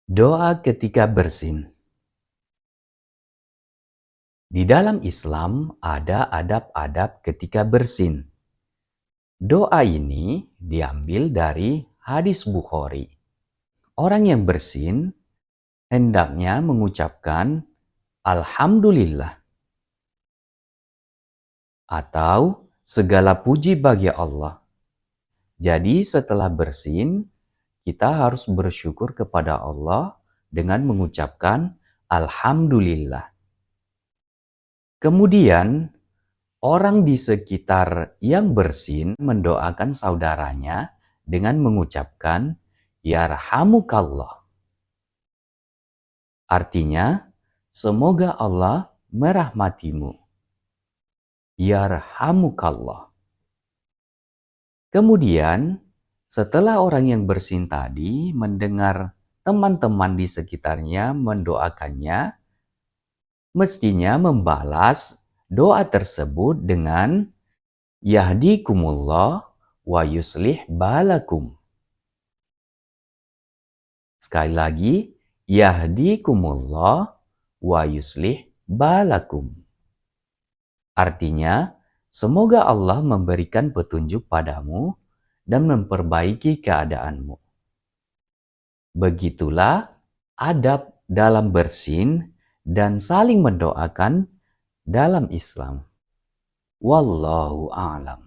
Doa ketika bersin. Di dalam Islam ada adab-adab ketika bersin. Doa ini diambil dari hadis Bukhari. Orang yang bersin hendaknya mengucapkan Alhamdulillah atau segala puji bagi Allah. Jadi setelah bersin, kita harus bersyukur kepada Allah dengan mengucapkan Alhamdulillah. Kemudian, orang di sekitar yang bersin mendoakan saudaranya dengan mengucapkan Yarhamukallah. Artinya, semoga Allah merahmatimu. Yarhamukallah. Kemudian, setelah orang yang bersin tadi mendengar teman-teman di sekitarnya mendoakannya, mestinya membalas doa tersebut dengan Yahdikumullah wa yuslih balakum. Sekali lagi, Yahdikumullah wa yuslih balakum. Artinya, semoga Allah memberikan petunjuk padamu dan memperbaiki keadaanmu. Begitulah adab dalam bersin dan saling mendoakan dalam Islam. Wallahu a'lam.